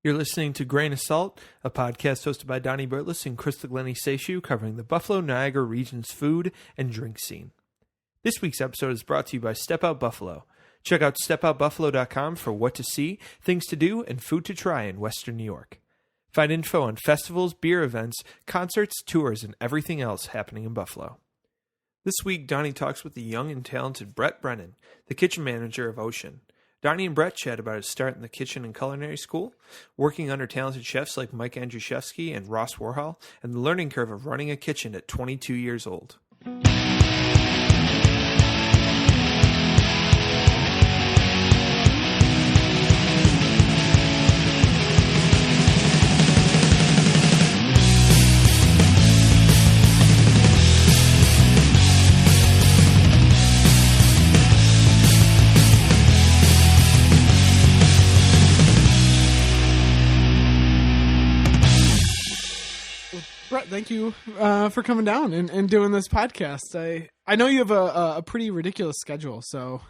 You're listening to Grain of Salt, a podcast hosted by Donnie Burtless and Krista Glennie Seishu, covering the Buffalo Niagara region's food and drink scene. This week's episode is brought to you by Step Out Buffalo. Check out stepoutbuffalo.com for what to see, things to do, and food to try in Western New York. Find info on festivals, beer events, concerts, tours, and everything else happening in Buffalo. This week, Donnie talks with the young and talented Brett Brennan, the kitchen manager of Oshun. Donnie and Brett chat about his start in the kitchen and culinary school, working under talented chefs like Mike Andrzejewski and Ross Warhol, and the learning curve of running a kitchen at 22 years old. Brett, thank you for coming down and doing this podcast. I know you have a pretty ridiculous schedule, so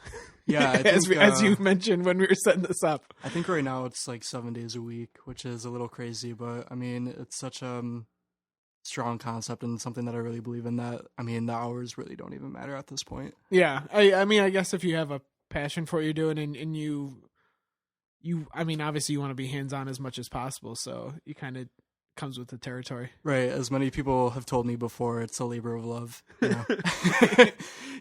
yeah, I think, as you mentioned when we were setting this up. I think right now it's like 7 days a week, which is a little crazy, but I mean, it's such a strong concept and something that I really believe in that, I mean, the hours really don't even matter at this point. Yeah, I mean, I guess if you have a passion for what you're doing and you I mean, obviously you want to be hands-on as much as possible, so you kind of comes with the territory. Right, as many people have told me before, it's a labor of love, you know?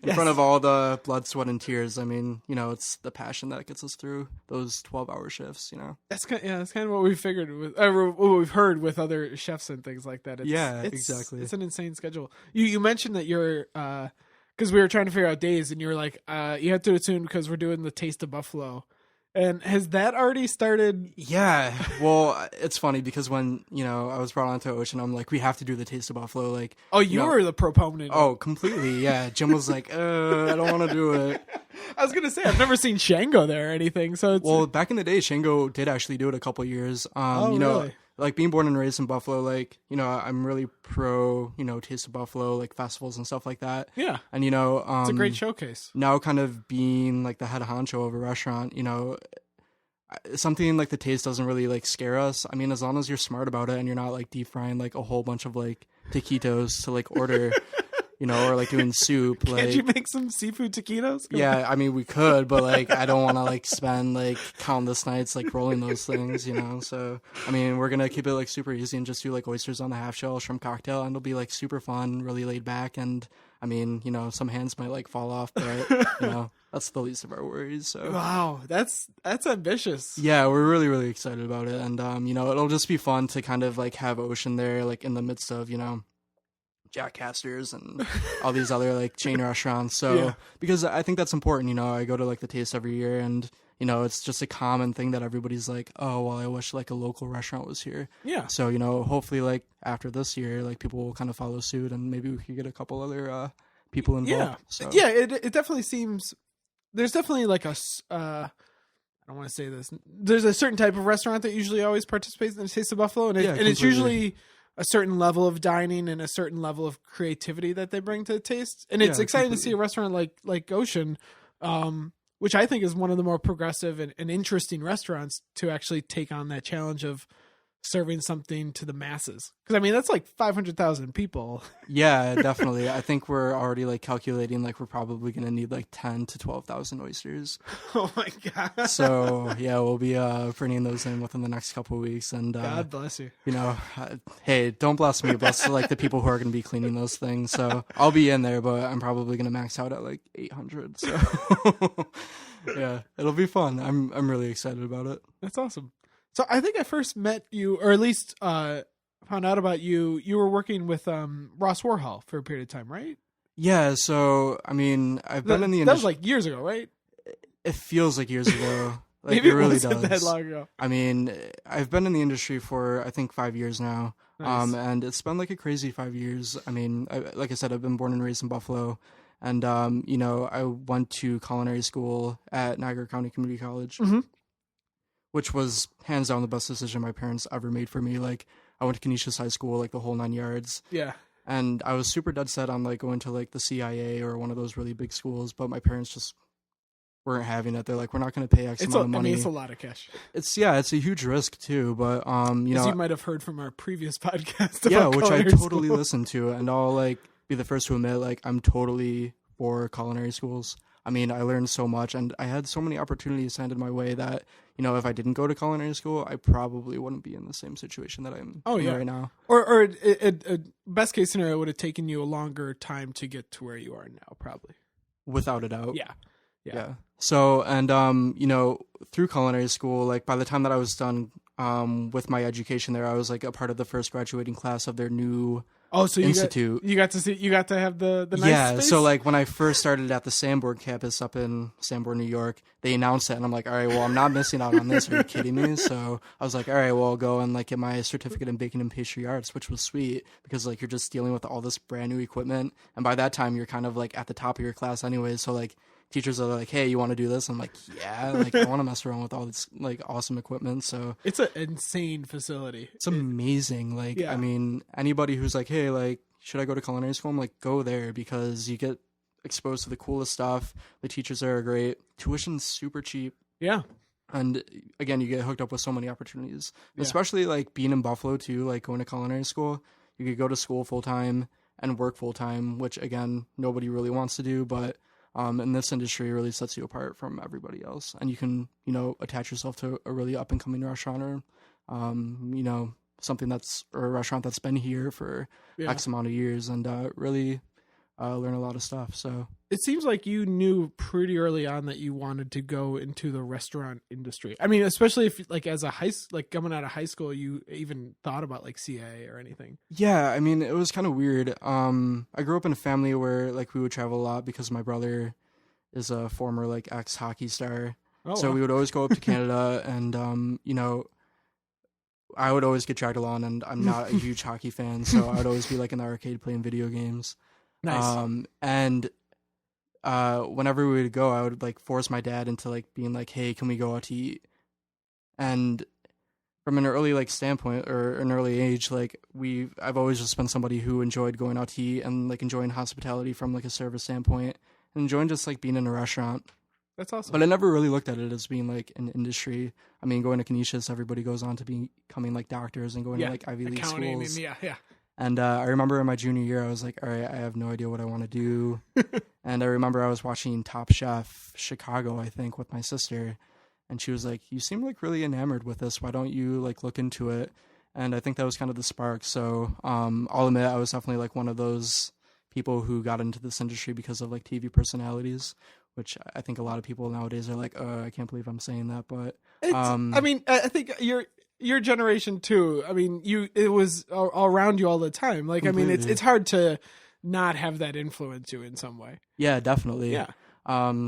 In front of all the blood, sweat, and tears, I mean, you know, it's the passion that gets us through those 12-hour shifts, you know? That's kind of what we figured with, what we've heard with other chefs and things like that. Exactly. It's an insane schedule. You mentioned that you're, because we were trying to figure out days, and you were like, you have to do it soon because we're doing the Taste of Buffalo. And has that already started? Yeah. Well, it's funny because when, you know, I was brought onto Oshun, I'm like, we have to do the Taste of Buffalo. Like, oh, you were the proponent. Oh, completely. Yeah. Jim was like, I don't want to do it. I was going to say, I've never seen Shango there or anything. So well, back in the day, Shango did actually do it a couple years. You know, really? Like being born and raised in Buffalo, like, you know, I'm really pro, you know, Taste of Buffalo, like festivals and stuff like that. Yeah. And, you know, it's a great showcase. Now kind of being like the head honcho of a restaurant, you know, something like the taste doesn't really like scare us. I mean, as long as you're smart about it and you're not like deep frying like a whole bunch of like taquitos to like order, you know, or like doing soup. Can't you make some seafood taquitos? Yeah, I mean, we could, but like, I don't want to like spend like countless nights like rolling those things, you know? So, I mean, we're going to keep it like super easy and just do like oysters on the half shell, shrimp cocktail, and it'll be like super fun, really laid back. And I mean, you know, some hands might like fall off, but you know, that's the least of our worries. So wow, that's ambitious. Yeah, we're really, really excited about it. And, you know, it'll just be fun to kind of like have Oshun there, like in the midst of, you know, Jack Castor's and all these other like chain restaurants. So yeah. Because I think that's important, you know, I go to like the Taste every year and, you know, it's just a common thing that everybody's like, oh, well, I wish like a local restaurant was here. Yeah. So, you know, hopefully like after this year, like people will kind of follow suit and maybe we could get a couple other people involved. Yeah. So. Yeah. It definitely seems there's definitely like a, I don't want to say this. There's a certain type of restaurant that usually always participates in the Taste of Buffalo. And, it's usually a certain level of dining and a certain level of creativity that they bring to the taste. And it's exciting to see a restaurant like Oshun, which I think is one of the more progressive and interesting restaurants to actually take on that challenge of serving something to the masses. Because, I mean, that's like 500,000 people. Yeah, definitely. I think we're already like calculating like we're probably going to need like 10 to 12,000 oysters. Oh, my God. So, yeah, we'll be bringing those in within the next couple of weeks. And God bless you. You know, hey, don't bless me. Bless like the people who are going to be cleaning those things. So I'll be in there, but I'm probably going to max out at like 800. So, yeah, it'll be fun. I'm really excited about it. That's awesome. So I think I first met you, or at least found out about you. You were working with Ross Warhol for a period of time, right? Yeah. So I mean, I've been in the industry. That was like years ago, right? It feels like years ago. Like, Maybe it really wasn't does. that long ago. I mean, I've been in the industry for I think 5 years now, Nice. And it's been like a crazy 5 years. I mean, like I said, I've been born and raised in Buffalo, and you know, I went to culinary school at Niagara County Community College. Mm-hmm. Which was hands down the best decision my parents ever made for me. Like, I went to Canisius High School, like the whole 9 yards. Yeah. And I was super dead set on like going to like the CIA or one of those really big schools, but my parents just weren't having it. They're like, we're not going to pay X amount of money. It's a lot of cash. It's a huge risk too, but you know, you might have heard from our previous podcast about which I culinary totally school. listened to, and I'll like be the first to admit, like, I'm totally for culinary schools. I mean, I learned so much, and I had so many opportunities handed my way that, you know, if I didn't go to culinary school, I probably wouldn't be in the same situation that I'm in right now. Or best case scenario, it would have taken you a longer time to get to where you are now, probably. Without a doubt. Yeah. So, and, you know, through culinary school, like, by the time that I was done with my education there, I was, like, a part of the first graduating class of their new institute. You got to have the nice space? So, like, when I first started at the Sanborn campus up in Sanborn, New York, they announced it, and I'm like, all right, well, I'm not missing out on this. Are you kidding me? So I was like, all right, well, I'll go and, like, get my certificate in baking and pastry arts, which was sweet because, like, you're just dealing with all this brand new equipment, and by that time, you're kind of, like, at the top of your class anyway, so, like, teachers are like, hey, you want to do this? I'm like, yeah, like, I want to mess around with all this, like, awesome equipment. So it's an insane facility. It's amazing. Like, I mean, anybody who's like, hey, like, should I go to culinary school? I'm like, go there because you get exposed to the coolest stuff. The teachers there are great. Tuition's super cheap. Yeah. And again, you get hooked up with so many opportunities, especially like being in Buffalo too, like going to culinary school. You could go to school full time and work full time, which again, nobody really wants to do, but in this industry, it really sets you apart from everybody else. And you can, you know, attach yourself to a really up and coming restaurant or, you know, a restaurant that's been here for X amount of years and really learn a lot of stuff. So it seems like you knew pretty early on that you wanted to go into the restaurant industry. I mean, especially if like as coming out of high school, you even thought about like CA or anything. Yeah, I mean, it was kind of weird. I grew up in a family where like we would travel a lot because my brother is a former like ex hockey star. So we would always go up to Canada and you know, I would always get dragged along, and I'm not a huge hockey fan, so I would always be like in the arcade playing video games. Nice. And whenever we would go, I would like force my dad into like being like, hey, can we go out to eat? And from an early like standpoint or an early age, like I've always just been somebody who enjoyed going out to eat and like enjoying hospitality from like a service standpoint and enjoying just like being in a restaurant. That's awesome. But I never really looked at it as being like an industry. I mean, going to Canisius, everybody goes on to becoming like doctors and going to like Ivy League schools. And I remember in my junior year, I was like, all right, I have no idea what I want to do. And I remember I was watching Top Chef Chicago, I think, with my sister. And she was like, you seem like really enamored with this. Why don't you like look into it? And I think that was kind of the spark. So I'll admit I was definitely like one of those people who got into this industry because of like TV personalities, which I think a lot of people nowadays are like, I can't believe I'm saying that. But I mean, I think your generation too. I mean, it was all around you all the time. Like, completely. I mean, it's hard to not have that influence you in some way. Yeah, definitely. Yeah.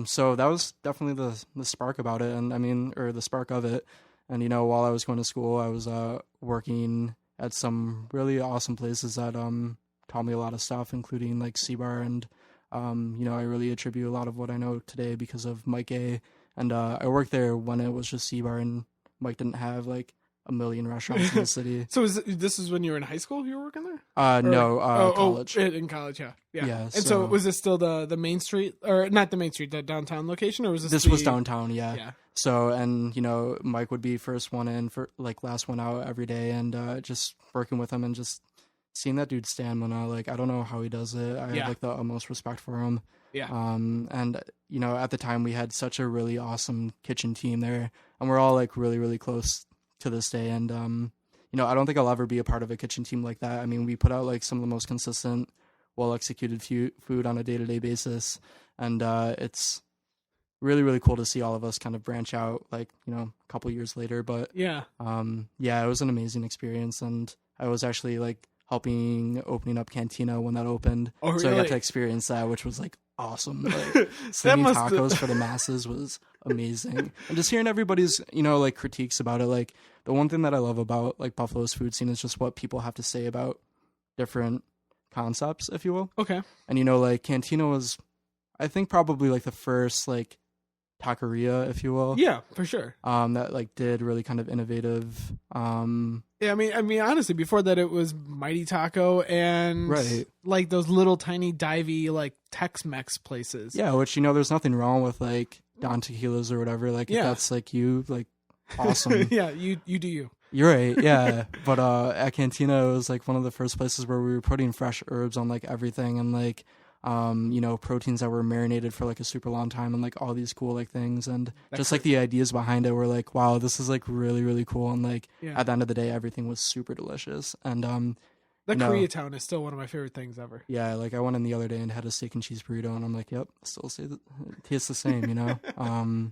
So that was definitely the spark about it, and I mean, or the spark of it. And you know, while I was going to school, I was working at some really awesome places that taught me a lot of stuff, including like C-Bar, and you know, I really attribute a lot of what I know today because of Mike A. And I worked there when it was just C-Bar, and Mike didn't have like a million restaurants in the city. So this is when you were in high school you were working there? No, college. In college, yeah. And so was this still the Main Street, or not the Main Street, the downtown location, or was this? This was downtown, yeah. So, and you know, Mike would be first one in for like last one out every day, and just working with him and just seeing that dude's stamina, like I don't know how he does it. I have like the utmost respect for him. Yeah. And you know, at the time we had such a really awesome kitchen team there, and we're all like really, really close to this day. And you know, I don't think I'll ever be a part of a kitchen team like that. I mean, we put out like some of the most consistent, well executed food on a day-to-day basis, and it's really, really cool to see all of us kind of branch out, like, you know, a couple years later. But yeah, it was an amazing experience, and I was actually like helping opening up Cantina when that opened. Oh, really? So I got to experience that, which was like awesome. Like slinging tacos for the masses was amazing. And just hearing everybody's, you know, like critiques about it. Like the one thing that I love about like Buffalo's food scene is just what people have to say about different concepts, if you will. Okay. And you know, like Cantina was, I think, probably like the first like taqueria, if you will. Yeah, for sure. That like did really kind of innovative. Yeah, I mean, honestly, before that it was Mighty Taco and like those little tiny divey like Tex-Mex places. Yeah, which, you know, there's nothing wrong with like Don tequilas or whatever. Like if that's like you, like awesome. Yeah, you do you. You're right, yeah. But at Cantina, it was like one of the first places where we were putting fresh herbs on like everything, and like proteins that were marinated for like a super long time, and like all these cool like things, and just like the ideas behind it were like, wow, this is like really, really cool. And like at the end of the day, everything was super delicious. And the Koreatown is still one of my favorite things ever. Yeah, like I went in the other day and had a steak and cheese burrito, and I'm like, yep, still it tastes the same, you know.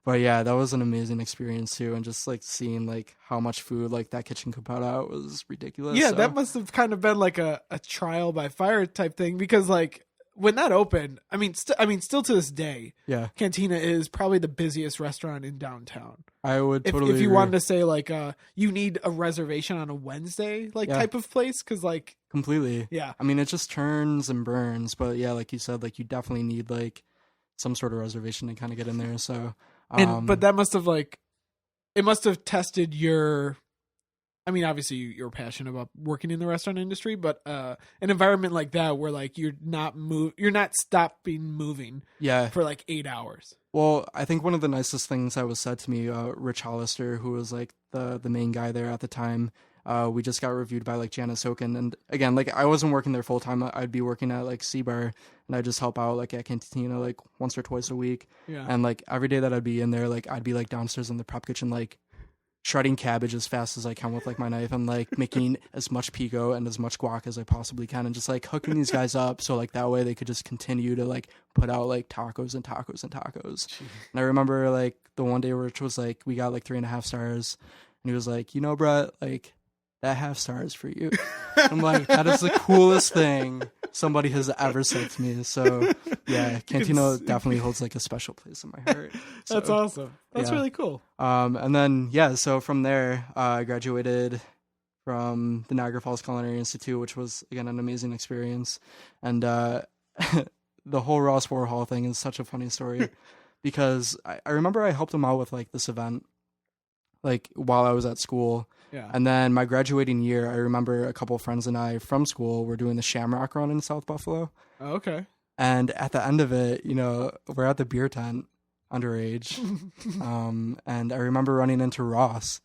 But yeah, that was an amazing experience too, and just like seeing like how much food like that kitchen could put out was ridiculous. Yeah, that must have kind of been like a trial by fire type thing, because like when that opened, I mean, still to this day, Cantina is probably the busiest restaurant in downtown. I would totally if you agree. wanted to say like you need a reservation on a Wednesday like type of place, because like completely, yeah. I mean, it just turns and burns, but yeah, like you said, like you definitely need like some sort of reservation to kind of get in there. So. But that must have tested your, I mean, obviously you're passionate about working in the restaurant industry, but an environment like that where like you're not stopping moving for like 8 hours. Well, I think one of the nicest things that was said to me, Rich Hollister, who was like the main guy there at the time, we just got reviewed by like Janice Hoken, and again, like I wasn't working there full time. I'd be working at like C-Bar, and I'd just help out like at Cantina like once or twice a week. Yeah. And like every day that I'd be in there, like I'd be like downstairs in the prep kitchen, like shredding cabbage as fast as I can with like my knife, and like making as much pico and as much guac as I possibly can, and just like hooking these guys up so like that way they could just continue to like put out like tacos and tacos and tacos. Jeez. And I remember like the one day Rich was like, we got like 3.5 stars, and he was like, you know, Brett, like that 0.5 star is for you. I'm like, that is the coolest thing somebody has ever said to me. So yeah, Cantina definitely holds like a special place in my heart. So, that's awesome. That's really cool. And then so from there, I graduated from the Niagara Falls Culinary Institute, which was again an amazing experience. And the whole Ross Warhol thing is such a funny story because I remember I helped him out with like this event like while I was at school. Yeah. And then my graduating year, I remember a couple of friends and I from school were doing the Shamrock Run in South Buffalo. Oh, okay. And at the end of it, you know, we're at the beer tent, underage. And I remember running into Ross,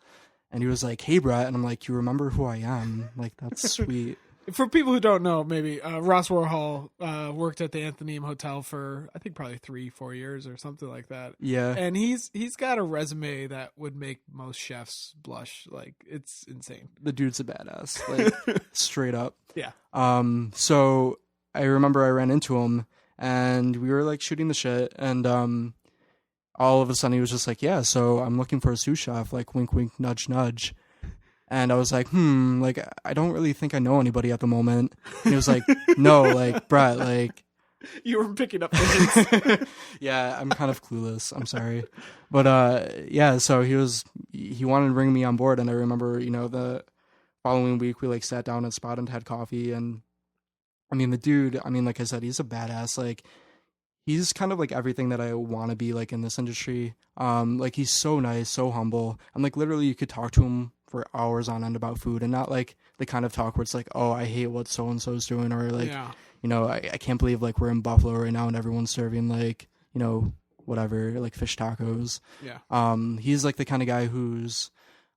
and he was like, "Hey, Brett," and I'm like, "You remember who I am? Like, that's sweet." For people who don't know, maybe Ross Warhol worked at the Athenaeum Hotel for I think probably 3-4 years or something like that. Yeah, and he's got a resume that would make most chefs blush. Like it's insane. The dude's a badass, like straight up. Yeah. So I remember I ran into him, and we were like shooting the shit, and all of a sudden he was just like, "Yeah, so I'm looking for a sous chef." Like wink, wink, nudge, nudge. And I was like, like, I don't really think I know anybody at the moment. And he was like, no, like, Brett, like. You were picking up things. Yeah, I'm kind of clueless. I'm sorry. But, so he wanted to bring me on board. And I remember, you know, the following week we, like, sat down at Spot and had coffee. And, I mean, the dude, like I said, he's a badass. Like, he's kind of, like, everything that I want to be, like, in this industry. Like, he's so nice, so humble. And, like, literally you could talk to him for hours on end about food, and not like the kind of talk where it's like, oh, I hate what so and so's doing, or like, you know, I can't believe like we're in Buffalo right now and everyone's serving like, you know, whatever, like fish tacos. Yeah. He's like the kind of guy who's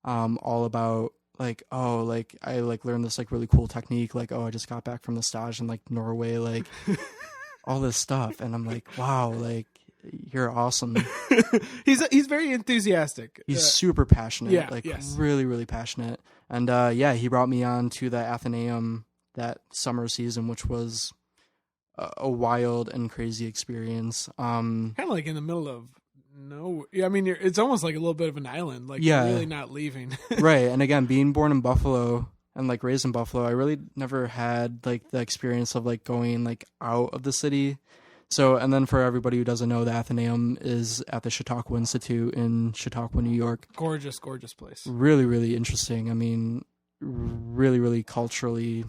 all about like, oh, like I like learned this like really cool technique, like, oh, I just got back from the stage in like Norway, like all this stuff, and I'm like, wow, like you're awesome. He's very enthusiastic. He's super passionate, yes. really, really passionate. And he brought me on to the Athenaeum that summer season, which was a wild and crazy experience. Kind of like in the middle of I mean, it's almost like a little bit of an island, like you're really not leaving. Right. And again, being born in Buffalo and like raised in Buffalo, I really never had like the experience of like going like out of the city. So, and then for everybody who doesn't know, the Athenaeum is at the Chautauqua Institute in Chautauqua, New York. Gorgeous, gorgeous place. Really, really interesting. I mean, really, really culturally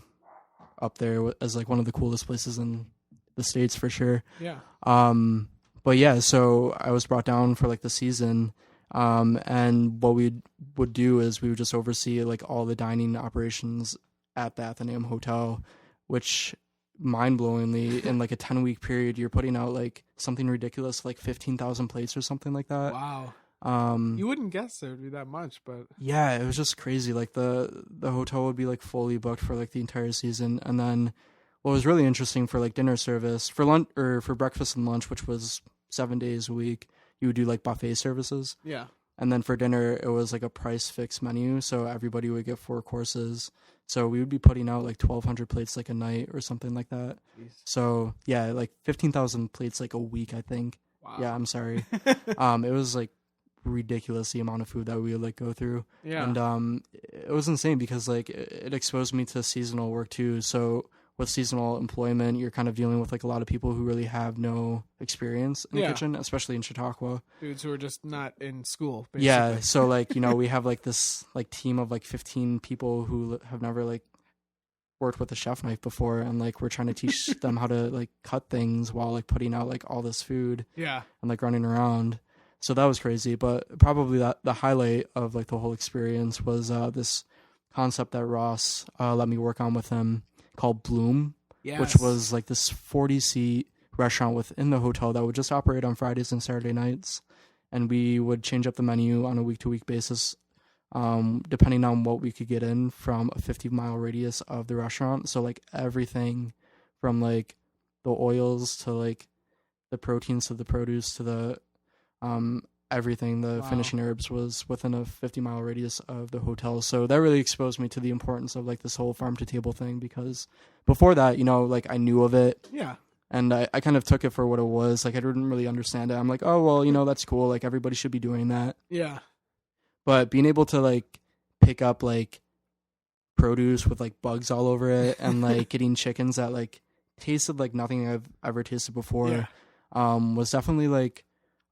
up there as like one of the coolest places in the States for sure. Yeah. But yeah, so I was brought down for like the season. And what we would do is we would just oversee like all the dining operations at the Athenaeum Hotel, which mind-blowingly in like a 10-week period you're putting out like something ridiculous like 15,000 plates or something like that. Wow. You wouldn't guess there would be that much, but yeah, it was just crazy. Like the hotel would be like fully booked for like the entire season. And then what was really interesting for like dinner service, for lunch or for breakfast and lunch, which was 7 days a week, you would do like buffet services. Yeah. And then for dinner, it was like a price fixed menu. So everybody would get 4 courses. So we would be putting out like 1,200 plates like a night or something like that. Jeez. So yeah, like 15,000 plates like a week, I think. Wow. Yeah, I'm sorry. It was like ridiculous the amount of food that we would like go through. Yeah. And it was insane because like it exposed me to seasonal work too. So with seasonal employment, you're kind of dealing with like a lot of people who really have no experience in the kitchen, especially in Chautauqua. Dudes who are just not in school, basically. Yeah, so like, you know, we have like this like team of like 15 people who have never like worked with a chef knife before, and like we're trying to teach them how to like cut things while like putting out like all this food. Yeah. And like running around. So that was crazy, but probably the highlight of like the whole experience was this concept that Ross let me work on with him, called Bloom, which was like this 40-seat restaurant within the hotel that would just operate on Fridays and Saturday nights. And we would change up the menu on a week-to-week basis, depending on what we could get in from a 50-mile radius of the restaurant. So like everything from like the oils to like the proteins to the produce to the everything, the finishing herbs was within a 50-mile radius of the hotel. So that really exposed me to the importance of like this whole farm to table thing, because before that, you know, like I knew of it. Yeah. And I kind of took it for what it was. Like I didn't really understand it. I'm like, oh, well, you know, that's cool. Like everybody should be doing that. Yeah. But being able to like pick up like produce with like bugs all over it and like getting chickens that like tasted like nothing I've ever tasted before was definitely like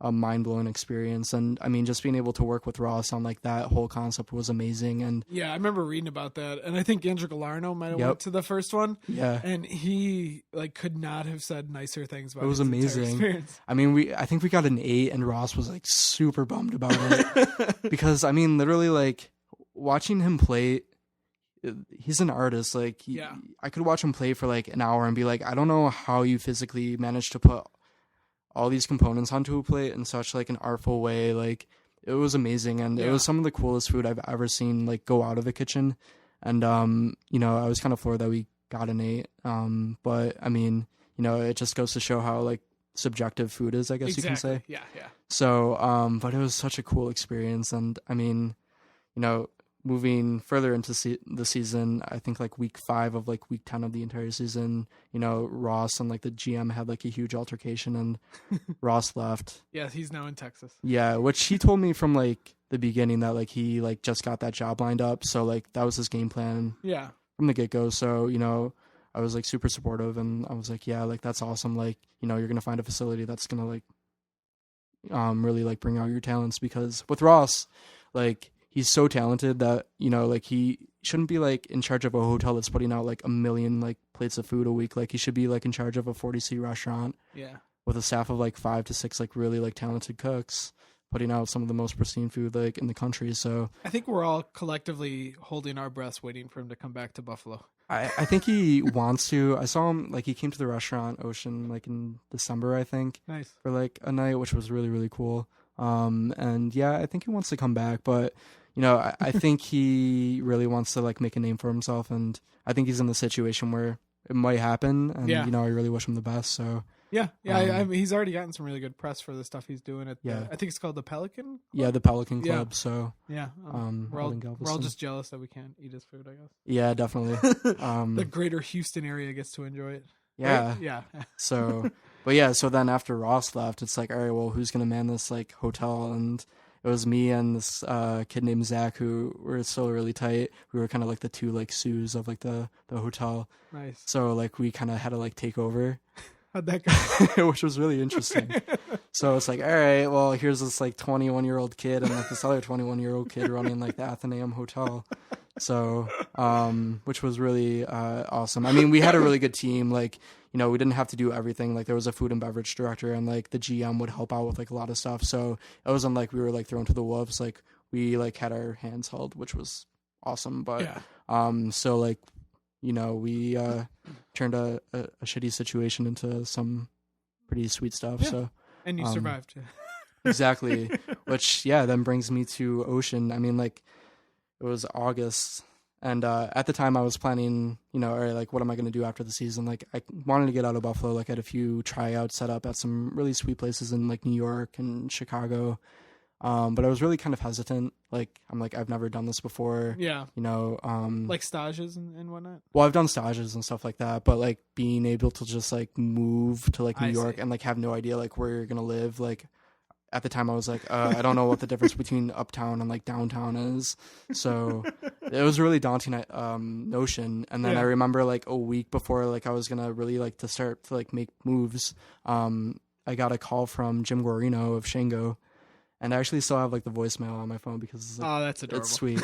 a mind-blowing experience. And I mean, just being able to work with Ross on like that whole concept was amazing. And yeah, I remember reading about that, and I think Andrew Galarno might have went to the first one. Yeah, and he like could not have said nicer things about it. It was amazing. I mean, I think we got an 8, and Ross was like super bummed about it because I mean, literally like watching him play, he's an artist. Like I could watch him play for like an hour and be like, I don't know how you physically managed to put all these components onto a plate in such like an artful way. Like it was amazing, and it was some of the coolest food I've ever seen like go out of the kitchen. And you know, I was kind of floored that we got an 8. But I mean, you know, it just goes to show how like subjective food is, I guess you can say. Yeah. So but it was such a cool experience. And I mean, you know, moving further into the season, I think like week 5 of like week 10 of the entire season, you know, Ross and like the GM had like a huge altercation, and Ross left. Yeah, he's now in Texas. Yeah, which he told me from like the beginning that like he like just got that job lined up, so like that was his game plan. Yeah, from the get-go. So, you know, I was like super supportive, and I was like, yeah, like that's awesome. Like, you know, you're gonna find a facility that's gonna like really like bring out your talents, because with Ross, like he's so talented that, you know, like he shouldn't be like in charge of a hotel that's putting out like 1 million like plates of food a week. Like he should be like in charge of a 40-seat restaurant. Yeah. With a staff of like 5 to 6 like really like talented cooks, putting out some of the most pristine food like in the country. So I think we're all collectively holding our breaths waiting for him to come back to Buffalo. I think he wants to. I saw him, like he came to the restaurant Oshun like in December, I think. Nice. For like a night, which was really, really cool. And yeah, I think he wants to come back, but you know, I think he really wants to like make a name for himself, and I think he's in the situation where it might happen, and you know, I really wish him the best. So yeah, I mean, he's already gotten some really good press for the stuff he's doing at I think it's called the Pelican Club? Yeah, the Pelican Club. Yeah. So yeah, we're all just jealous that we can't eat his food, I guess. Yeah, definitely. The greater Houston area gets to enjoy it. Yeah. Right? Yeah. So, but yeah, so then after Ross left, it's like, all right, well, who's gonna man this like hotel? And it was me and this kid named Zach, who were still really tight. We were kind of like the 2 like Sues of like the hotel. Nice. So like we kind of had to like take over. How'd that go? Which was really interesting. So it's like, all right, well, here's this like 21-year-old kid and like this other 21-year-old kid running like the Athenaeum Hotel. So, which was really awesome. I mean, we had a really good team. Like, you know, we didn't have to do everything. Like there was a food and beverage director, and like the GM would help out with like a lot of stuff. So it wasn't like we were like thrown to the wolves. Like we like had our hands held, which was awesome. But so like, we turned a shitty situation into some pretty sweet stuff. Yeah. So and you survived. Exactly. Which then brings me to Oshun. I mean, like, it was August, and at the time I was planning, all right, like, what am I going to do after the season? Like, I wanted to get out of Buffalo. Like, I had a few tryouts set up at some really sweet places in like New York and Chicago. But I was really kind of hesitant. Like, I'm like, I've never done this before. Yeah. Like stages and whatnot. Well, I've done stages and stuff like that, but like being able to just like move to like New York and like have no idea like where you're going to live. Like, at the time I was like, I don't know what the difference between uptown and like downtown is. So it was a really daunting notion. And then I remember like a week before like I was going to really like to start to like make moves. I got a call from Jim Guarino of Shango. And I actually still have like the voicemail on my phone because it's, like, that's adorable. It's sweet.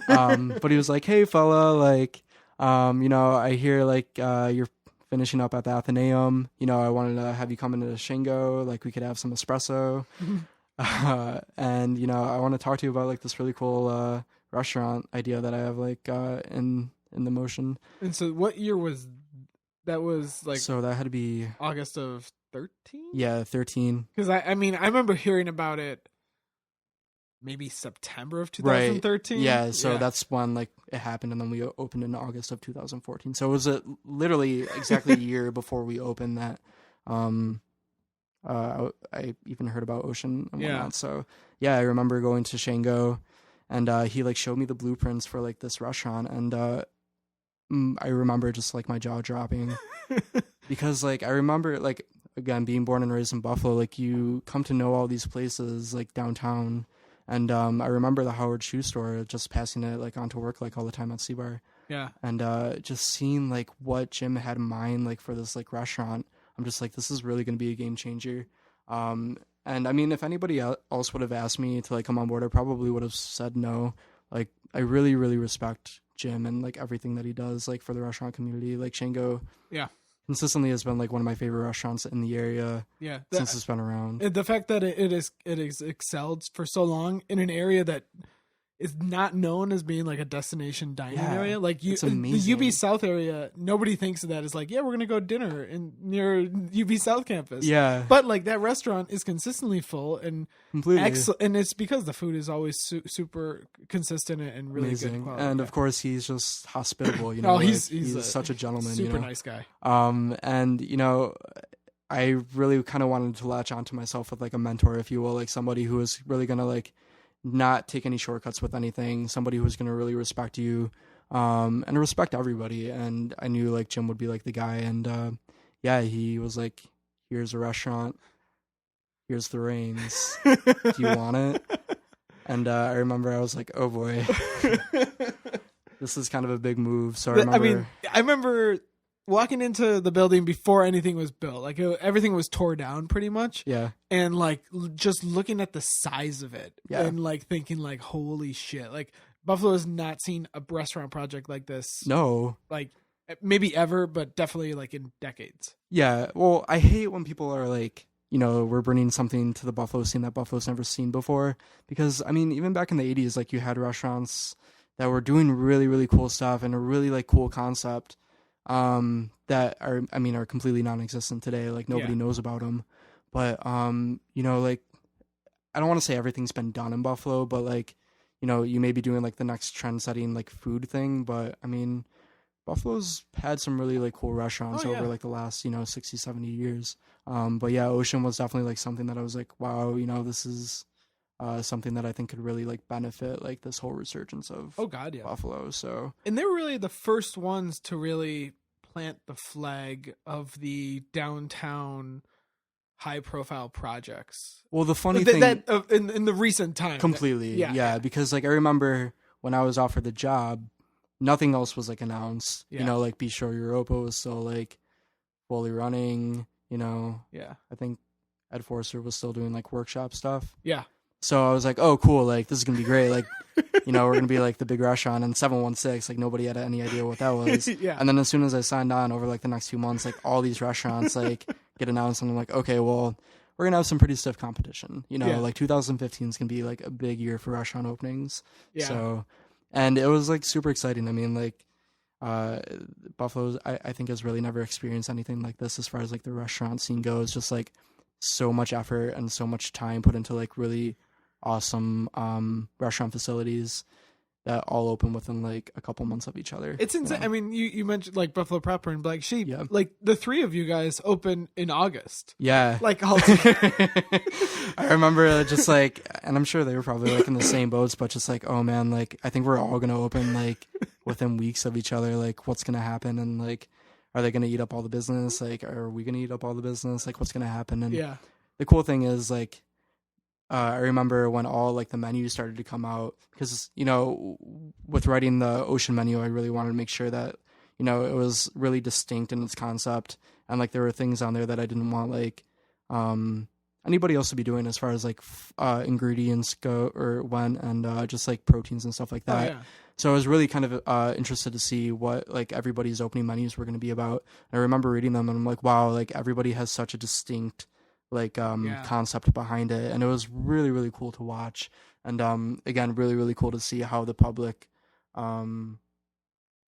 But he was like, "Hey fella, like, I hear like you're finishing up at the Athenaeum. I wanted to have you come into Shango. Like, we could have some espresso. And I want to talk to you about like this really cool restaurant idea that I have like in the motion." And so, what year was that? Was like, so that had to be August of 13. Yeah, 13. Because I mean, I remember hearing about it. Maybe September of 2013. Right. Yeah, so that's when like it happened, and then we opened in August of 2014. So it was literally exactly a year before we opened that. I even heard about Oshun and whatnot. So yeah, I remember going to Shango, and he like showed me the blueprints for like this restaurant, and I remember just like my jaw dropping because like I remember like, again, being born and raised in Buffalo, like you come to know all these places like downtown. And I remember the Howard Shoe Store, just passing it like onto work like all the time at C-Bar. Yeah. And just seeing like what Jim had in mind like for this like restaurant, I'm just like, this is really going to be a game changer. And I mean, if anybody else would have asked me to like come on board, I probably would have said no. Like, I really, really respect Jim and like everything that he does like for the restaurant community. Like, Shango consistently has been like one of my favorite restaurants in the area since it's been around. The fact that it is excelled for so long in an area that is not known as being like a destination dining area. Like the UB South area, nobody thinks of that as like, we're going to go dinner near UB South campus. Yeah. But like that restaurant is consistently full and excellent. And it's because the food is always super consistent and really good quality. And of course he's just hospitable, he's such a gentleman, super nice guy. And I really kind of wanted to latch onto myself with like a mentor, if you will, like somebody who is really going to like not take any shortcuts with anything, somebody who's going to really respect you, and respect everybody. And I knew like Jim would be like the guy. And he was like, here's a restaurant, here's the reins, do you want it? And I remember I was like, oh boy, this is kind of a big move. So I remember walking into the building before anything was built. Like everything was tore down pretty much. Yeah. And like just looking at the size of it and like thinking like, holy shit. Like Buffalo has not seen a restaurant project like this. No. Like maybe ever, but definitely like in decades. Yeah. Well, I hate when people are like, we're bringing something to the Buffalo scene that Buffalo's never seen before. Because I mean, even back in the 80s, like you had restaurants that were doing really, really cool stuff and a really like cool concept. That are completely non-existent today. Like nobody knows about them, but like I don't want to say everything's been done in Buffalo, but like you may be doing like the next trend-setting like food thing, but I mean Buffalo's had some really like cool restaurants over like the last 60, 70 years. But yeah, Oshun was definitely like something that I was like, wow, this is something that I think could really like benefit like this whole resurgence of Buffalo. So, and they were really the first ones to really plant the flag of the downtown high profile projects. Well, the funny thing in the recent time, completely, because like I remember when I was offered the job, nothing else was like announced. Like Bistro Europa was still like fully running. I think Ed Forster was still doing like workshop stuff. Yeah. So I was like, oh, cool. Like, this is going to be great. Like, we're going to be like the big restaurant. And 716, like nobody had any idea what that was. And then as soon as I signed on over like the next 2 months, like all these restaurants like get announced. And I'm like, okay, well, we're going to have some pretty stiff competition. Like 2015 is going to be like a big year for restaurant openings. Yeah. So, and it was like super exciting. I mean, like, Buffalo, I think, has really never experienced anything like this as far as like the restaurant scene goes. Just like so much effort and so much time put into like really awesome restaurant facilities that all open within like a couple months of each other. It's insane. I mean, you mentioned like Buffalo Proper and Black Sheep. Yeah. Like the three of you guys open in August. Yeah. Like all I remember just like, and I'm sure they were probably like in the same boats, but just like, oh man, like I think we're all gonna open like within weeks of each other. Like what's gonna happen, and like are they gonna eat up all the business? Like are we gonna eat up all the business? Like what's gonna happen? And yeah. The cool thing is like I remember when all like the menus started to come out, because you know with writing the Oshun menu, I really wanted to make sure that you know it was really distinct in its concept, and like there were things on there that I didn't want like anybody else to be doing as far as like ingredients go or went, and just like proteins and stuff like that. Oh, yeah. So I was really kind of interested to see what like everybody's opening menus were going to be about. And I remember reading them and I'm like, wow, like everybody has such a distinct like concept behind it, and it was really, really cool to watch. And again, really, really cool to see how the public you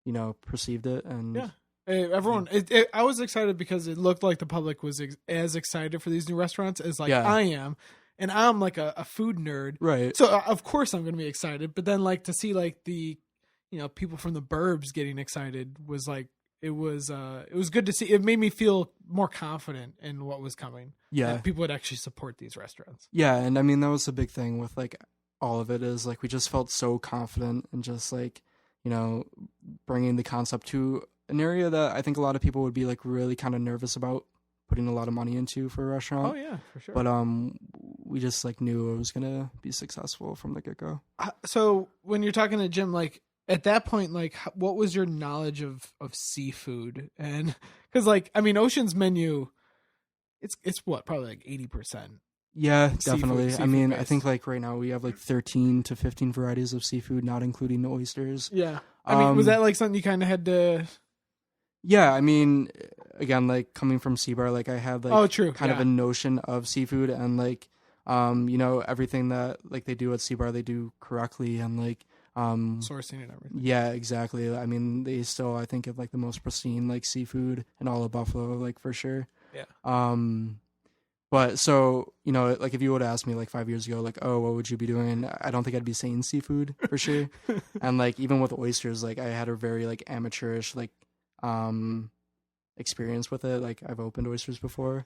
know perceived it. And yeah. Everyone, I was excited because it looked like the public was as excited for these new restaurants as like I am, and I'm like a food nerd, right? So of course I'm going to be excited. But then like to see like the, you know, people from the burbs getting excited was like it was good to see. It made me feel more confident in what was coming. Yeah, that people would actually support these restaurants. Yeah, and I mean that was the big thing with like all of it is like we just felt so confident and just like you know bringing the concept to an area that I think a lot of people would be like really kind of nervous about putting a lot of money into for a restaurant. Oh yeah, for sure. But we just like knew it was gonna be successful from the get go. So when you're talking to Jim, like at that point, like what was your knowledge of seafood? And because like I mean, Oshun's menu, it's what probably like 80%. Yeah, definitely. Seafood I mean, based. I think like right now we have like 13 to 15 varieties of seafood, not including the oysters. Yeah, I mean, was that like something you kind of had to? Yeah, I mean, again, like coming from Seabar, like I had like kind of a notion of seafood, and like you know everything that like they do at Seabar they do correctly, and like sourcing and everything. Yeah, exactly. I mean, they still I think have like the most pristine like seafood in all of Buffalo, like for sure. Yeah. But so, you know, like if you would ask me like 5 years ago, like, oh, what would you be doing? I don't think I'd be saying seafood for sure. And like, even with oysters, like I had a very like amateurish, like, experience with it. Like I've opened oysters before,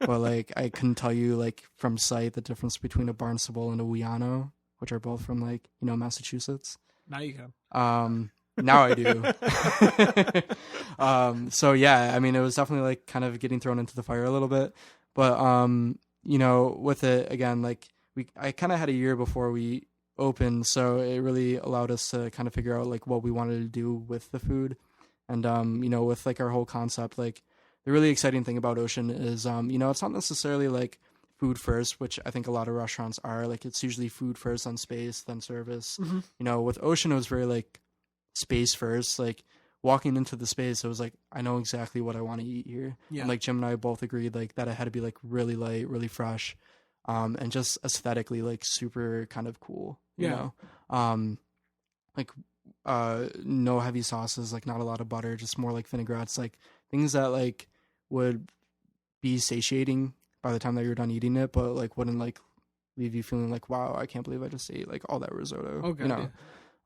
but like, I couldn't tell you like from sight, the difference between a Barnstable and a Wiano, which are both from like, you know, Massachusetts. Now you can. Now I do. So yeah, I mean, it was definitely like kind of getting thrown into the fire a little bit. But, you know, with it, again, like, I kind of had a year before we opened, so it really allowed us to kind of figure out, like, what we wanted to do with the food. And, you know, with, like, our whole concept, like, the really exciting thing about Oshun is, you know, it's not necessarily, like, food first, which I think a lot of restaurants are. Like, it's usually food first, then space, then service. Mm-hmm. You know, with Oshun, it was very, like, space first, like, walking into the space, it was like, I know exactly what I want to eat here. Yeah. And like Jim and I both agreed like that it had to be like really light, really fresh, and just aesthetically like super kind of cool. You know? Like no heavy sauces, like not a lot of butter, just more like vinaigrettes, like things that like would be satiating by the time that you're done eating it, but like wouldn't like leave you feeling like, wow, I can't believe I just ate like all that risotto. Okay. You know? Yeah.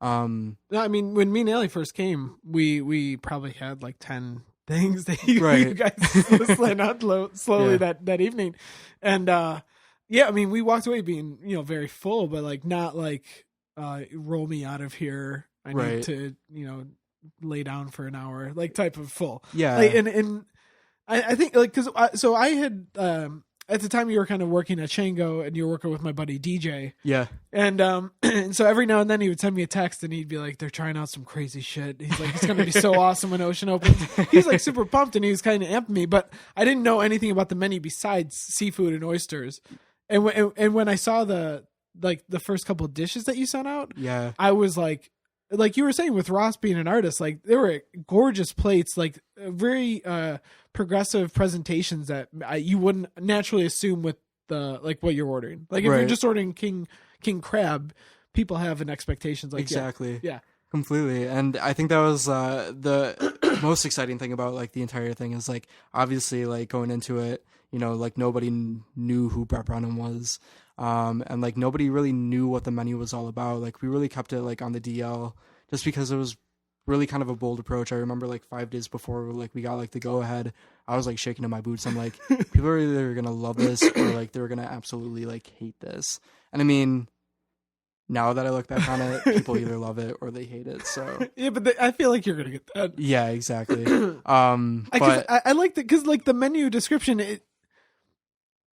No, I mean, when me and Ellie first came, we probably had like 10 things that you guys slid out slowly that evening. And, yeah, I mean, we walked away being, you know, very full, but like, not like, roll me out of here. I need to, you know, lay down for an hour, like type of full. Yeah. Like, and I think like, so I had, at the time you were kind of working at Shango and you were working with my buddy DJ. Yeah. And so every now and then he would send me a text and he'd be like, they're trying out some crazy shit. He's like, it's going to be so awesome when Oshun opens. He was like super pumped and he was kind of amping me, but I didn't know anything about the menu besides seafood and oysters. And when I saw the first couple of dishes that you sent out, I was like you were saying with Ross being an artist, like there were gorgeous plates, like very progressive presentations that you wouldn't naturally assume with the like what you're ordering. Like if you're just ordering king crab, people have an expectations like exactly. Yeah. Completely. And I think that was the most exciting thing about like the entire thing is like obviously like going into it, you know, like nobody knew who Brett Brennan was. And like nobody really knew what the menu was all about. Like we really kept it like on the DL just because it was really kind of a bold approach. I remember like 5 days before like we got like the go ahead, I was like shaking in my boots. I'm like, people are either gonna love this or like they're gonna absolutely like hate this. And I mean, now that I look back on it, people either love it or they hate it. So yeah, but I feel like you're gonna get that. Yeah, exactly. But I like that because like the menu description,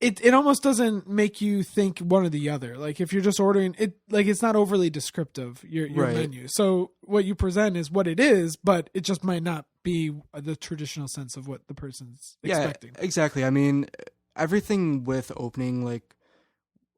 it almost doesn't make you think one or the other. Like if you're just ordering it, like it's not overly descriptive your Right. menu. So what you present is what it is, but it just might not be the traditional sense of what the person's expecting. Yeah, exactly. I mean, everything with opening like.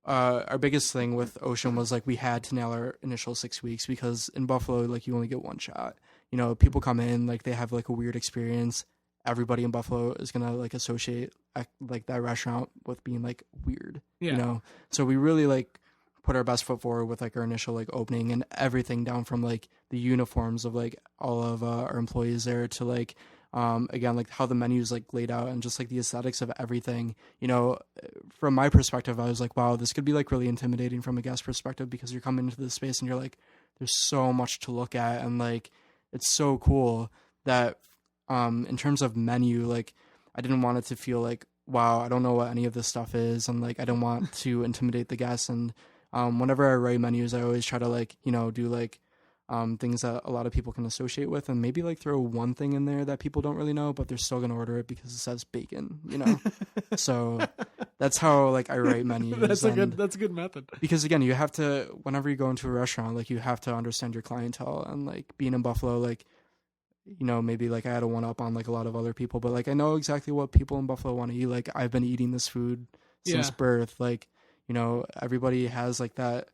Our biggest thing with Oshun was like we had to nail our initial 6 weeks because in Buffalo like you only get one shot. You know, people come in like they have like a weird experience. Everybody in Buffalo is gonna like associate like that restaurant with being like weird. Yeah. You know, so we really like put our best foot forward with like our initial like opening and everything down from like the uniforms of like all of our employees there to like again like how the menu is like laid out and just like the aesthetics of everything. You know, from my perspective I was like, wow, this could be like really intimidating from a guest perspective because you're coming into this space and you're like there's so much to look at and like it's so cool that in terms of menu like I didn't want it to feel like wow I don't know what any of this stuff is and like I don't want to intimidate the guests. And whenever I write menus I always try to like you know do like things that a lot of people can associate with and maybe like throw one thing in there that people don't really know but they're still gonna order it because it says bacon, you know. So that's how like I write menus. That's a good method. Because again you have to whenever you go into a restaurant like you have to understand your clientele and like being in Buffalo like you know maybe like I had a one up on like a lot of other people but like I know exactly what people in Buffalo want to eat. Like I've been eating this food since birth. Like you know everybody has like that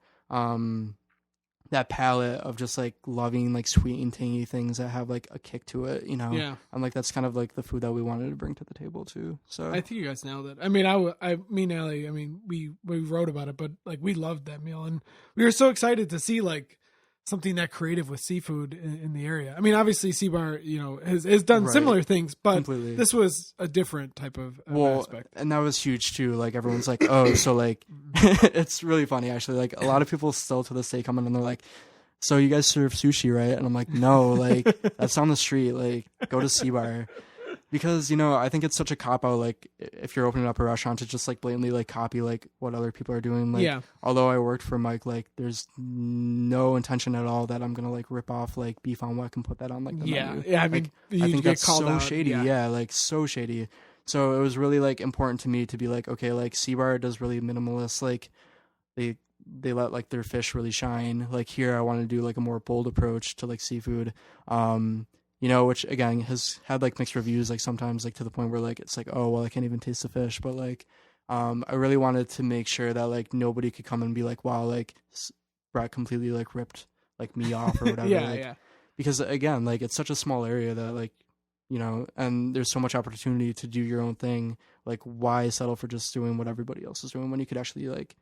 that palette of just like loving like sweet and tangy things that have like a kick to it, you know. Yeah. And like that's kind of like the food that we wanted to bring to the table too. So I think you guys nailed it. I mean, Ellie, I mean, we wrote about it, but like we loved that meal and we were so excited to see like something that creative with seafood in the area. I mean, obviously C-Bar, you know, has done Right. similar things, but Completely. This was a different type of aspect. And that was huge too. Like everyone's like, oh, so like it's really funny actually. Like a lot of people still to this day come in and they're like, so you guys serve sushi, right? And I'm like, no, like that's on the street. Like go to C-Bar. Because, you know, I think it's such a cop-out, like, if you're opening up a restaurant to just, like, blatantly, like, copy, like, what other people are doing. Like, yeah. Although I worked for Mike, like, there's no intention at all that I'm going to, like, rip off, like, beef on wek and put that on, like, the menu. Yeah, I mean, like, I think that's so out. shady. Yeah, like, so shady. So it was really, like, important to me to be like, okay, like, C-Bar does really minimalist, like, they let, like, their fish really shine. Like, here I want to do, like, a more bold approach to, like, seafood. You know, which again has had like mixed reviews, like sometimes like to the point where like it's like, oh well, I can't even taste the fish. But like, I really wanted to make sure that like nobody could come and be like, wow, like Brett completely like ripped like me off or whatever. Yeah. Because again, like it's such a small area that like, you know, and there's so much opportunity to do your own thing. Like, why settle for just doing what everybody else is doing when you could actually like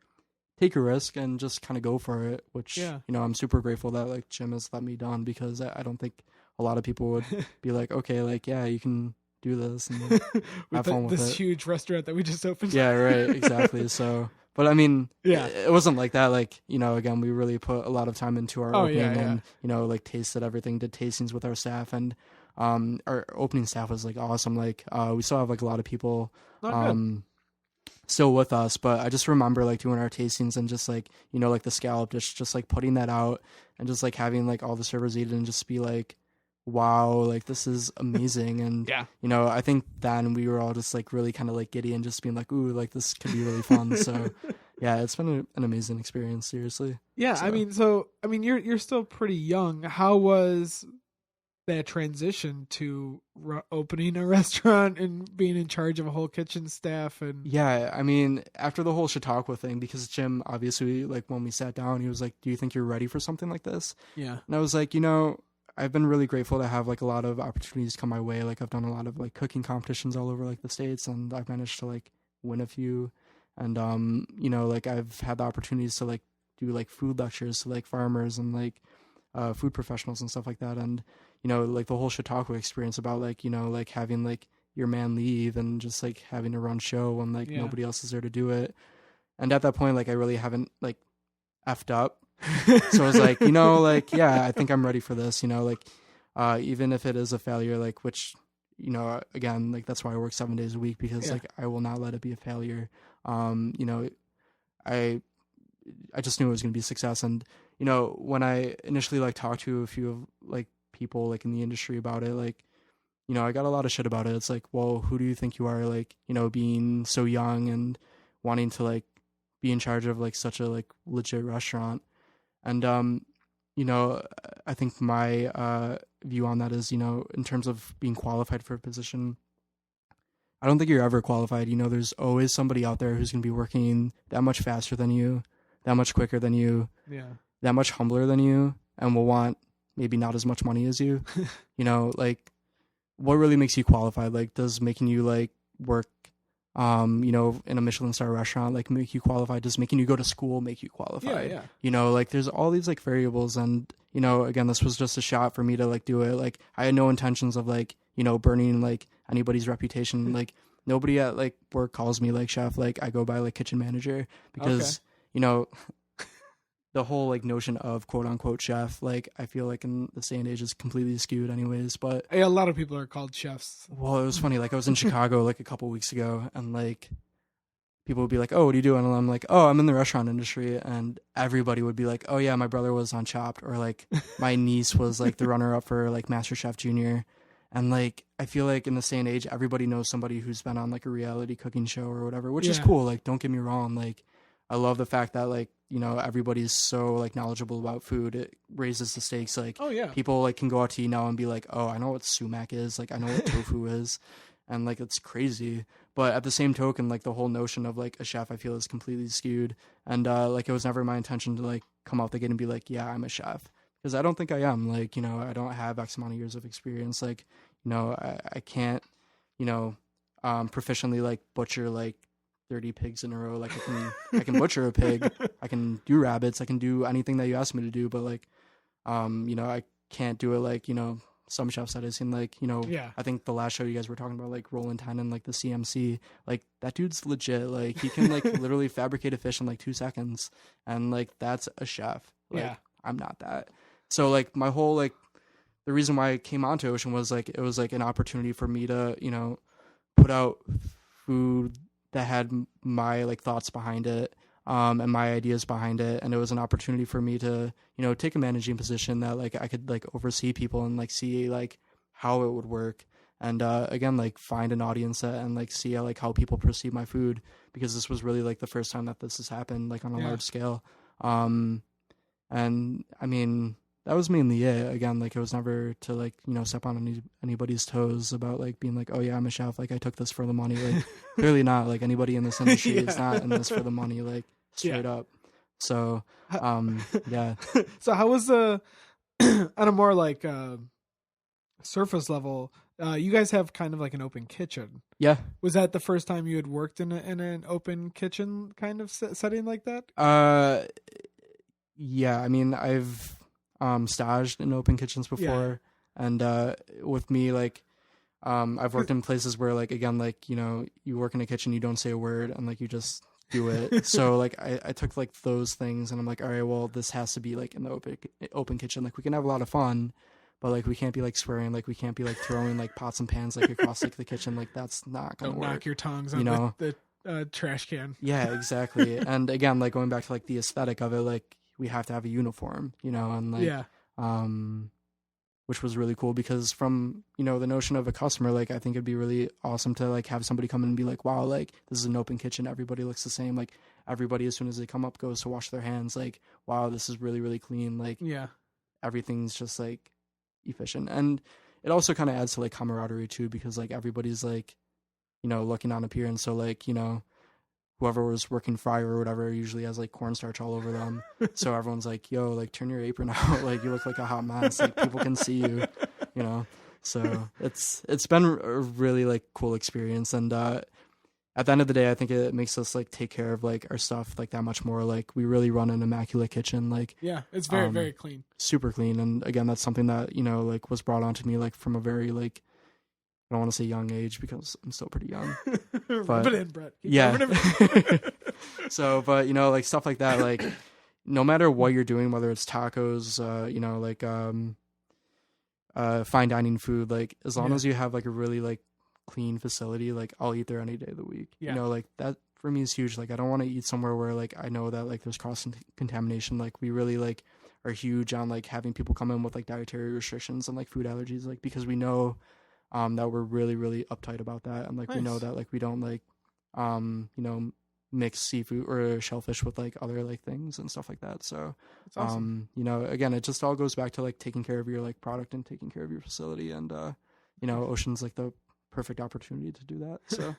take a risk and just kind of go for it? Which you know, I'm super grateful that like Jim has let me down because I don't think a lot of people would be like, okay, like, yeah, you can do this and have fun with this huge restaurant that we just opened. Yeah, right, exactly. So, but I mean, it wasn't like that. Like, you know, again, we really put a lot of time into our opening and, you know, like tasted everything, did tastings with our staff, and our opening staff was like awesome. Like, we still have like a lot of people still with us, but I just remember like doing our tastings and just like, you know, like the scallop dish, just like putting that out and just like having like all the servers eat it and just be like, wow, like this is amazing. And you know, I think then we were all just like really kind of like giddy and just being like, ooh, like this could be really fun. So yeah, it's been an amazing experience, seriously. Yeah. So. I mean you're still pretty young. How was that transition to opening a restaurant and being in charge of a whole kitchen staff? And yeah, I mean, after the whole Chautauqua thing, because Jim obviously, like when we sat down, he was like, do you think you're ready for something like this? Yeah. And I was like, you know, I've been really grateful to have like a lot of opportunities come my way. Like I've done a lot of like cooking competitions all over like the States, and I've managed to like win a few. And you know, like I've had the opportunities to like do like food lectures to like farmers and like food professionals and stuff like that. And, you know, like the whole Chautauqua experience about like, you know, like having like your man leave and just like having to run show when like nobody else is there to do it. And at that point, like I really haven't like effed up. So I was like, you know, like, yeah, I think I'm ready for this, you know, like, even if it is a failure, like, which, you know, again, like that's why I work 7 days a week, because like I will not let it be a failure. You know, I just knew it was going to be a success. And, you know, when I initially like talked to a few of like people like in the industry about it, like, you know, I got a lot of shit about it. It's like, well, who do you think you are? Like, you know, being so young and wanting to like be in charge of like such a like legit restaurant. And, you know, I think my view on that is, you know, in terms of being qualified for a position, I don't think you're ever qualified. You know, there's always somebody out there who's going to be working that much faster than you, that much quicker than you, that much humbler than you, and will want maybe not as much money as you. You know, like, what really makes you qualified? Like, does making you like work, you know, in a Michelin star restaurant like make you qualified? Does making you go to school make you qualified? You know, like there's all these like variables. And, you know, again, this was just a shot for me to like do it. Like I had no intentions of like, you know, burning like anybody's reputation. Like nobody at like work calls me like chef. Like I go by like kitchen manager, because you know, the whole like notion of quote unquote chef, like I feel like in this day and age is completely skewed anyways. But a lot of people are called chefs. Well, it was funny. Like I was in Chicago like a couple weeks ago, and like people would be like, "Oh, what do you do?" And I'm like, "Oh, I'm in the restaurant industry." And everybody would be like, "Oh yeah, my brother was on Chopped," or like my niece was like the runner up for like MasterChef Junior. And like I feel like in this day and age, everybody knows somebody who's been on like a reality cooking show or whatever, which is cool. Like don't get me wrong, like I love the fact that like, you know, everybody's so like knowledgeable about food. It raises the stakes. Like people like can go out to eat now and be like, "Oh, I know what sumac is. Like I know what tofu is." And like it's crazy. But at the same token, like the whole notion of like a chef, I feel is completely skewed. And like it was never my intention to like come out the gate and be like, "Yeah, I'm a chef," because I don't think I am. Like, you know, I don't have X amount of years of experience. Like, you know, I can't, you know, proficiently like butcher like 30 pigs in a row. Like I can butcher a pig, I can do rabbits, I can do anything that you ask me to do, but like you know, I can't do it like, you know, some chefs that I've seen, like, you know, I think the last show you guys were talking about like Roland 10 and like the CMC, like that dude's legit. Like he can like literally fabricate a fish in like 2 seconds, and like that's a chef. Like I'm not that. So like my whole like the reason why I came onto Oshun was like it was like an opportunity for me to, you know, put out food that had my like thoughts behind it, and my ideas behind it. And it was an opportunity for me to, you know, take a managing position that like I could like oversee people and like see like how it would work. And again, like find an audience set and like see like how people perceive my food, because this was really like the first time that this has happened like on a large scale. And I mean, that was mainly it. Again, like it was never to like, you know, step on anybody's toes about like being like, "Oh yeah, I'm a chef. Like I took this for the money." Like clearly not. Like anybody in this industry is not in this for the money. Like straight up. So, yeah. So how was the on a more like surface level? You guys have kind of like an open kitchen. Yeah. Was that the first time you had worked in an open kitchen kind of setting like that? Yeah. I mean, I've staged in open kitchens before, and with me, like I've worked in places where like, again, like, you know, you work in a kitchen, you don't say a word, and like you just do it. So like I took like those things, and I'm like, all right, well, this has to be like in the open kitchen. Like we can have a lot of fun, but like we can't be like swearing, like we can't be like throwing like pots and pans like across like the kitchen. Like that's not gonna work. Knock your tongues on, you know, the trash can. Yeah, exactly. And again, like going back to like the aesthetic of it, like we have to have a uniform, you know, and like which was really cool, because from, you know, the notion of a customer, like I think it'd be really awesome to like have somebody come in and be like, "Wow, like this is an open kitchen, everybody looks the same, like everybody as soon as they come up goes to wash their hands, like wow, this is really, really clean, like everything's just like efficient." And it also kind of adds to like camaraderie too, because like everybody's like, you know, looking on up here, and so like, you know, whoever was working fryer or whatever usually has like cornstarch all over them. So everyone's like, "Yo, like turn your apron out. Like you look like a hot mess. Like people can see you," you know? So it's been a really like cool experience. And, at the end of the day, I think it makes us like take care of like our stuff like that much more. Like we really run an immaculate kitchen. Like yeah, it's very very clean, super clean. And again, that's something that like was brought onto me like from a very like, I don't want to say young age because I'm still pretty young. Rub it in, Brett. Yeah. So, but like stuff like that, like no matter what you're doing, whether it's tacos, fine dining food, like as long as you have like a really like clean facility, like I'll eat there any day of the week. Yeah. Like that for me is huge. Like I don't want to eat somewhere where like I know that like there's cross contamination. Like we really like are huge on like having people come in with like dietary restrictions and like food allergies, like because we know that we're really really uptight about that, and like we know that like we don't like mix seafood or shellfish with like other like things and stuff like that. So that's awesome. Again, it just all goes back to like taking care of your like product and taking care of your facility, and Oshun's like the perfect opportunity to do that. So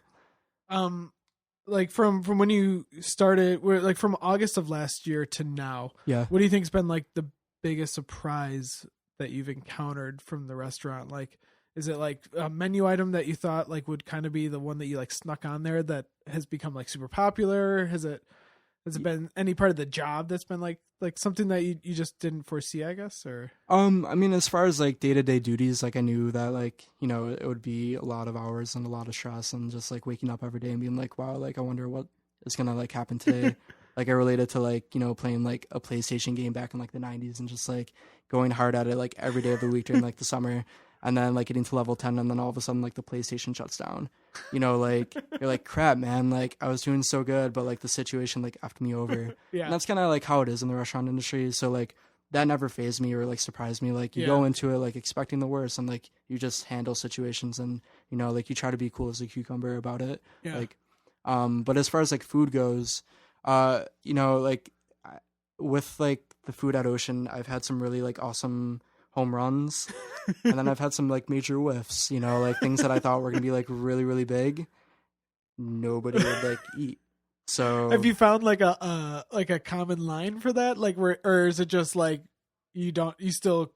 like from when you started, like from August of last year to now, yeah, what do you think's been like the biggest surprise that you've encountered from the restaurant? Like, is it like a menu item that you thought like would kind of be the one that you like snuck on there that has become like super popular? Has it been any part of the job that's been like something that you just didn't foresee, I guess? Or I mean, as far as like day-to-day duties, like I knew that like it would be a lot of hours and a lot of stress, and just like waking up every day and being like, wow, like I wonder what is gonna like happen today. Like I related to like playing like a PlayStation game back in like the 90s and just like going hard at it like every day of the week during like the summer. And then like getting to level 10, and then all of a sudden like the PlayStation shuts down. Like you're like, crap, man, like I was doing so good, but like the situation like effed me over. Yeah. And that's kind of like how it is in the restaurant industry. So like that never fazed me or like surprised me. Like you go into it like expecting the worst, and like you just handle situations, and like you try to be cool as a cucumber about it. Yeah. Like but as far as like food goes, like with like the food at Oshun, I've had some really like awesome home runs, and then I've had some like major whiffs, like things that I thought were gonna be like really really big, nobody would like eat. So have you found like a common line for that, like or is it just like you still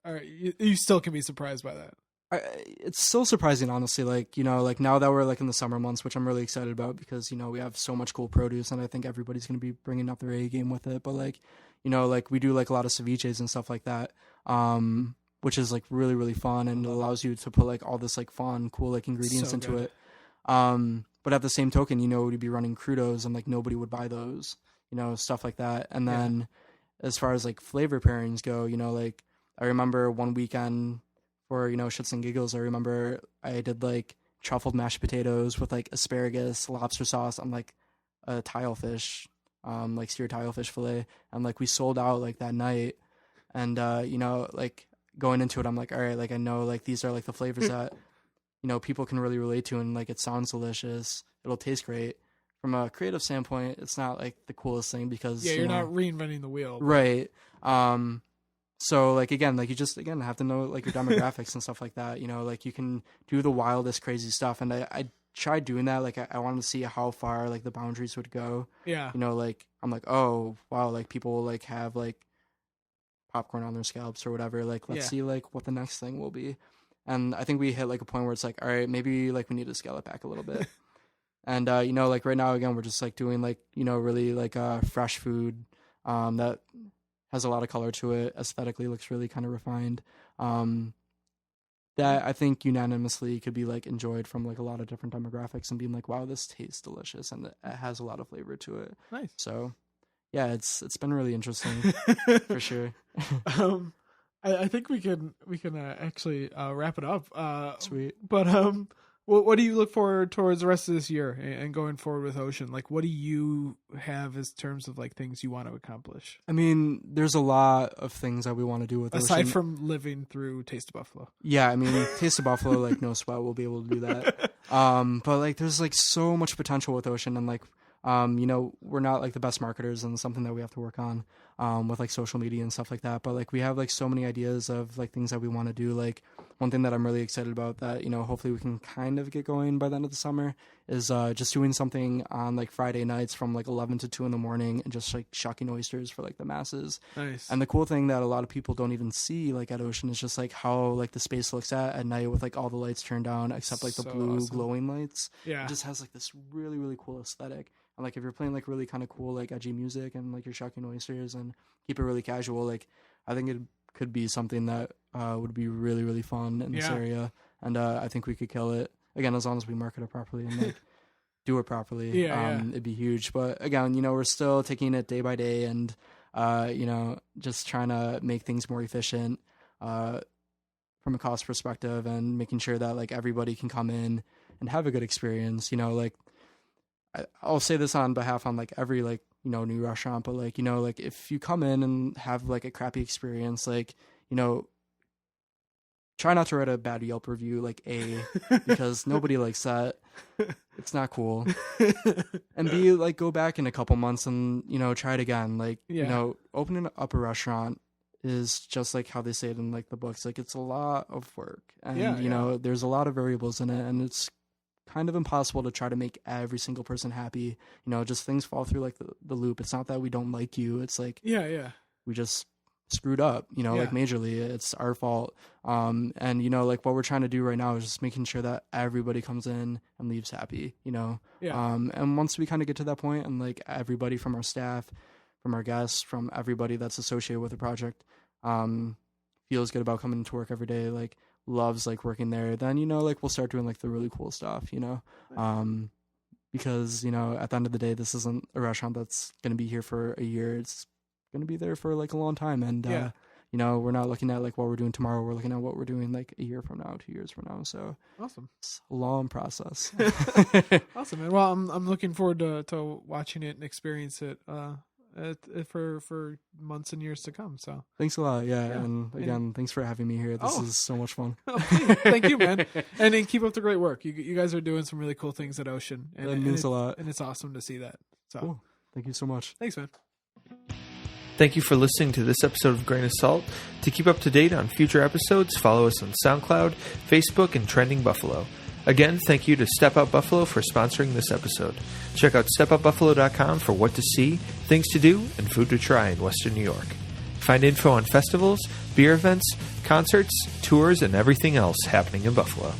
can be surprised by that? It's still surprising, honestly. Like like now that we're like in the summer months, which I'm really excited about because we have so much cool produce, and I think everybody's gonna be bringing up their A game with it. But like like we do like a lot of ceviches and stuff like that, which is like really really fun, and it allows you to put like all this like fun cool like ingredients into it. But at the same token, we'd be running crudos, and like nobody would buy those, stuff like that. And then as far as like flavor pairings go, like I remember one weekend for shits and giggles, I remember I did like truffled mashed potatoes with like asparagus, lobster sauce on like a tilefish, like seared tilefish fillet, and like we sold out like that night. And like going into it, I'm like, all right, like I know like these are like the flavors that people can really relate to, and like it sounds delicious, it'll taste great. From a creative standpoint, it's not like the coolest thing because you're not reinventing the wheel, right? So like again, like you just have to know like your demographics and stuff like that. Like you can do the wildest crazy stuff, and I tried doing that. Like I wanted to see how far like the boundaries would go. Yeah. Like I'm like, oh wow, like people will like have like popcorn on their scallops or whatever. Like let's see like what the next thing will be. And I think we hit like a point where it's like, all right, maybe like we need to scale it back a little bit. And like right now again, we're just like doing like really like fresh food that has a lot of color to it, aesthetically looks really kind of refined, that I think unanimously could be like enjoyed from like a lot of different demographics, and being like, wow, this tastes delicious, and it has a lot of flavor to it. Nice. So yeah, it's been really interesting for sure. I think we can actually wrap it up. Sweet. But what do you look forward towards the rest of this year and going forward with Oshun? Like, what do you have as terms of like things you want to accomplish? I mean, there's a lot of things that we want to do with aside Oshun. from living through Taste of Buffalo. Yeah, I mean, Taste of Buffalo, like no sweat, we'll be able to do that. But like, there's like so much potential with Oshun, and like, we're not like the best marketers, and something that we have to work on. with like social media and stuff like that. But like we have like so many ideas of like things that we want to do. Like one thing that I'm really excited about that, you know, hopefully we can kind of get going by the end of the summer is just doing something on like Friday nights from like 11 to 2 in the morning and just like shucking oysters for like the masses. Nice. And the cool thing that a lot of people don't even see like at Oshun is just like how like the space looks at night with like all the lights turned down except like the blue awesome. glowing lights. Yeah. It just has like this really, really cool aesthetic. And like if you're playing like really kind of cool like edgy music and like you're shucking oysters and keep it really casual, like I think it could be something that would be really, really fun in this area. And I think we could kill it. Again, as long as we market it properly and like do it properly, it'd be huge. But again, you know, we're still taking it day by day and, you know, just trying to make things more efficient from a cost perspective and making sure that like everybody can come in and have a good experience. You know, like I'll say this on behalf on like every like, you know, new restaurant, but like, you know, like if you come in and have like a crappy experience, like, you know, try not to write a bad Yelp review, like because nobody likes that. It's not cool. And B, like go back in a couple months and, you know, try it again. Like, you know, opening up a restaurant is just like how they say it in like the books. Like it's a lot of work and, you know, there's a lot of variables in it and it's kind of impossible to try to make every single person happy. You know, just things fall through like the loop. It's not that we don't like you. It's like, we just screwed up, you know, like majorly. It's our fault. And, you know, like what we're trying to do right now is just making sure that everybody comes in and leaves happy, you know. And once we kind of get to that point and like everybody from our staff, from our guests, from everybody that's associated with the project feels good about coming to work every day, like loves like working there, then, you know, like we'll start doing like the really cool stuff, you know. Because, you know, at the end of the day, this isn't a restaurant that's going to be here for a year. It's going to be there for like a long time. And, you know, we're not looking at like what we're doing tomorrow. We're looking at what we're doing like a year from now, 2 years from now. So awesome. It's a long process. Awesome, man. Well, I'm looking forward to watching it and experience it for months and years to come. So thanks a lot. And again, thanks for having me here. This is so much fun. Thank you, man. And then keep up the great work. You guys are doing some really cool things at Oshun. And that means a lot. And it's awesome to see that. So cool. Thank you so much. Thanks, man. Thank you for listening to this episode of Grain of Salt. To keep up to date on future episodes, follow us on SoundCloud, Facebook, and Trending Buffalo. Again, thank you to Step Out Buffalo for sponsoring this episode. Check out stepoutbuffalo.com for what to see, things to do, and food to try in Western New York. Find info on festivals, beer events, concerts, tours, and everything else happening in Buffalo.